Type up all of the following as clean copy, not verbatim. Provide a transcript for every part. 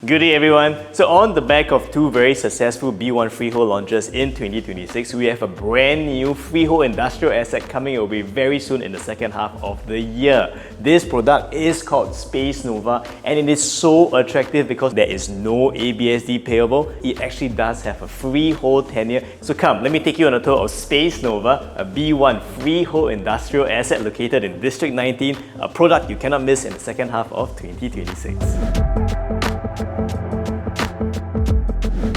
Good day everyone. So on the back of two very successful B1 freehold launches in 2026, we have a brand new freehold industrial asset coming your way very soon in the second half of the year. This product is called Space Nova and it is so attractive because there is no ABSD payable. It actually does have a freehold tenure. So come, let me take you on a tour of Space Nova, a B1 freehold industrial asset located in District 19, a product you cannot miss in the second half of 2026.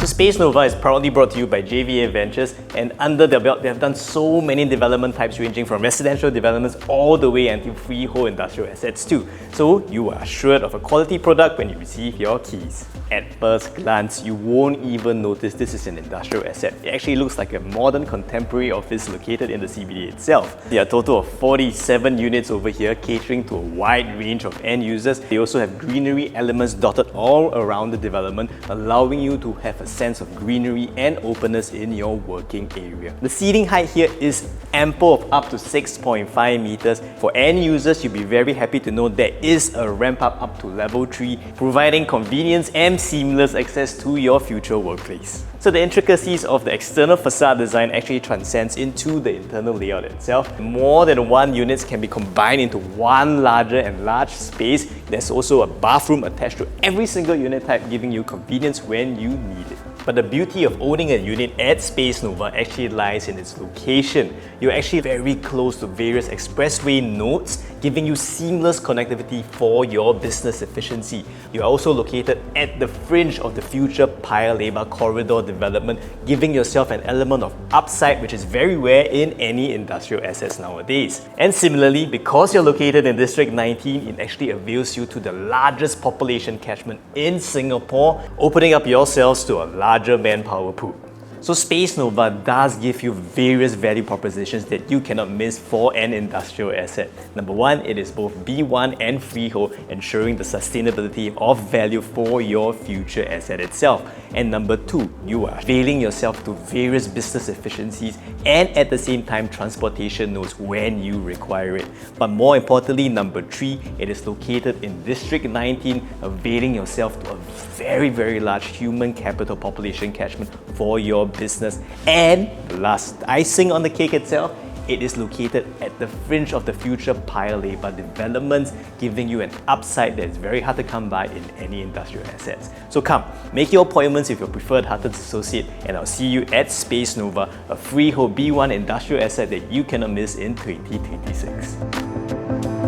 So Space Nova is proudly brought to you by JVA Ventures, and under their belt they have done so many development types ranging from residential developments all the way until freehold industrial assets too. So you are assured of a quality product when you receive your keys. At first glance, you won't even notice this is an industrial asset. It actually looks like a modern contemporary office located in the CBD itself. There are a total of 47 units over here, catering to a wide range of end users. They also have greenery elements dotted all around the development, allowing you to have a sense of greenery and openness in your working area. The seating height here is ample of up to 6.5 meters. For end users, you'll be very happy to know there is a ramp up to level 3, providing convenience and seamless access to your future workplace. So the intricacies of the external facade design actually transcends into the internal layout itself. More than one units can be combined into one larger and large space. There's also a bathroom attached to every single unit type, giving you convenience when you need it. But the beauty of owning a unit at Space Nova actually lies in its location. You're actually very close to various expressway nodes, giving you seamless connectivity for your business efficiency. You are also located at the fringe of the future Paya Lebar corridor development, giving yourself an element of upside which is very rare in any industrial assets nowadays. And similarly, because you're located in District 19, it actually avails you to the largest population catchment in Singapore, opening up yourselves to a larger manpower pool. So Space Nova does give you various value propositions that you cannot miss for an industrial asset. Number one, it is both B1 and freehold, ensuring the sustainability of value for your future asset itself. And number two, you are availing yourself to various business efficiencies and at the same time transportation nodes when you require it. But more importantly, number three, it is located in District 19, availing yourself to a very large human capital population catchment for your business. And the last icing on the cake itself, it is located at the fringe of the future Paya Lebar developments, giving you an upside that is very hard to come by in any industrial assets. So come, make your appointments with your preferred Huttons Associate, and I'll see you at Space Nova, a freehold B1 industrial asset that you cannot miss in 2026.